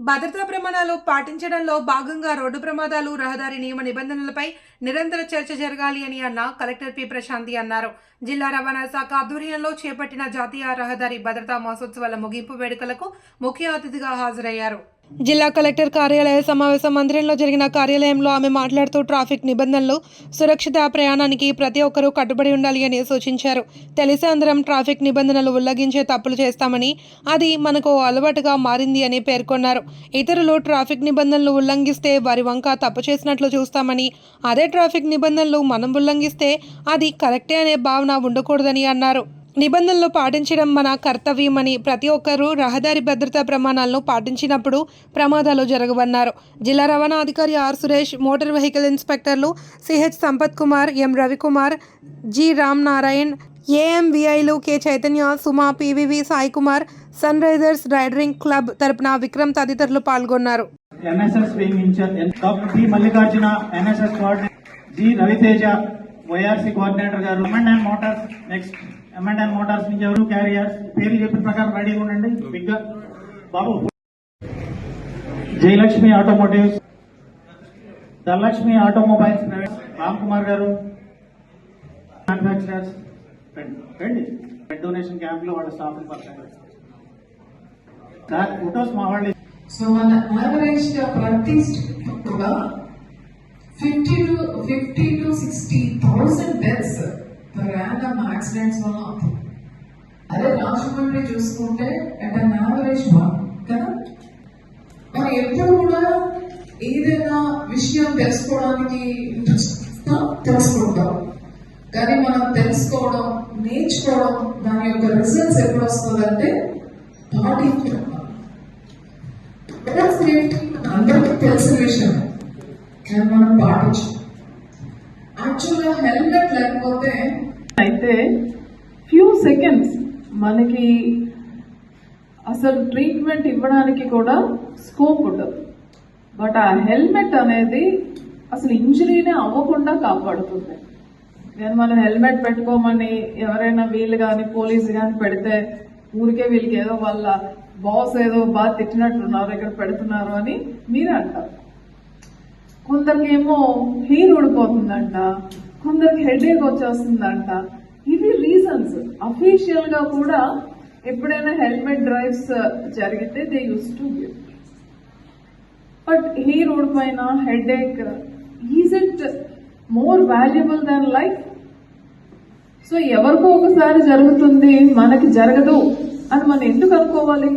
భద్రతా ప్రమాణాలు పాటించడంలో భాగంగా రోడ్డు ప్రమాదాలు, రహదారి నియమ నిబంధనలపై నిరంతర చర్చ జరగాలి అని కలెక్టర్ పి ప్రశాంతి అన్నారు. జిల్లా రవాణా శాఖ ఆధ్వర్యంలో చేపట్టిన జాతీయ రహదారి భద్రతా మాసోత్సవాల ముగింపు వేడుకలకు ముఖ్య అతిథిగా హాజరయ్యారు. జిల్లా కలెక్టర్ కార్యాలయ సమావేశ మందిరంలో జరిగిన కార్యాలయంలో ఆమె మాట్లాడుతూ ట్రాఫిక్ నిబంధనలు, సురక్షిత ప్రయాణానికి ప్రతి ఒక్కరూ కట్టుబడి ఉండాలి అని సూచించారు. తెలిసి అందరం ట్రాఫిక్ నిబంధనలు ఉల్లంఘించే తప్పులు చేస్తామని, అది మనకు అలవాటుగా మారింది అని పేర్కొన్నారు. ఇతరులు ట్రాఫిక్ నిబంధనలు ఉల్లంఘిస్తే వారి వంక తప్పు చేసినట్లు చూస్తామని, అదే ట్రాఫిక్ నిబంధనలు మనం ఉల్లంఘిస్తే అది కరెక్టే అనే భావన ఉండకూడదని అన్నారు. నిబంధనలు పాటించడం మన కర్తవ్యమని, ప్రతి ఒక్కరూ రహదారి భద్రతా ప్రమాణాలను పాటించినప్పుడు ప్రమాదాలు జరగవన్నారు. జిల్లా రవాణా అధికారి ఆర్ సురేష్, మోటార్ వెహికల్ ఇన్స్పెక్టర్లు CH Sampath Kumar, M Ravikumar, G Ram Narayan, ఏఎంవిఐలు K Chaitanya, Suma, PVV Sai Kumar, Sunrisers riding club తరపున విక్రమ్ తదితరులు పాల్గొన్నారు. NSS wing incharge doctor P Mallikarjuna, NSS coordinator G Raviteja, YRC coordinator గారు, ఎంఎండ్ మోటార్స్, నెక్స్ట్ ఎంఎండ్ మోటార్స్ నుంచి ఎవరు క్యారియర్స్ పేర్లు చెప్పిన ప్రకారం రెడీగా ఉండండి. బిగ్గా బాబు, జయలక్ష్మి ఆటోమోటివ్స్, ధనలక్ష్మి ఆటోమొబైల్స్, రామ్ కుమార్ గారు, మ్యానుఫ్యాక్చరర్స్ రండి. బ్లడ్ డొనేషన్ క్యాంప్ లో వాళ్ళ స్టాఫ్ సార్ ఫోటోస్ మా వాళ్ళు. సో మన యావరేజ్ గా ప్రతి కూడా 50 to 60,000 deaths per annum accidents వల్ల అవుతుంది. అదే రాజమండ్రి చూసుకుంటే అట్ అన్ యావరేజ్ 1 కదా. మనం ఎప్పుడు కూడా ఏదైనా విషయం తెలుసుకోవడానికి తెలుసుకుంటాం, కానీ మనం తెలుసుకోవడం, నేర్చుకోవడం, దాని యొక్క రిజల్ట్స్ ఎప్పుడు వస్తుందంటే పాటించడం. అందరికీ తెలిసిన విషయం, కానీ మనం పాటించం. యాక్చువల్గా హెల్మెట్ లేకపోతే అయితే ఫ్యూ సెకండ్స్ మనకి అసలు ట్రీట్మెంట్ ఇవ్వడానికి కూడా స్కోప్ ఉండదు. బట్ ఆ హెల్మెట్ అనేది అసలు ఇంజరీనే అవ్వకుండా కాపాడుతుంది. నేను మనం హెల్మెట్ పెట్టుకోమని ఎవరైనా వీళ్ళు కానీ పోలీసు కానీ పెడితే ఊరికే వీళ్ళకి ఏదో వాళ్ళ బాస్ ఏదో బాగా తిట్టినట్టున్నారు, ఇక్కడ పెడుతున్నారు అని మీరే అంటారు. కొందరికేమో హెయిర్ ఊడిపోతుందంట, కొందరికి హెడేక్ వచ్చేస్తుందంట. ఇవి రీజన్స్. అఫీషియల్ గా కూడా ఎప్పుడైనా హెల్మెట్ డ్రైవ్స్ జరిగితే they use to give. But hair ఊడిపోయినా, headache, is it more valuable than life? So ఎవరికో ఒకసారి జరుగుతుంది, మనకి జరగదు అని మనం ఎందుకు అనుకోవాలి?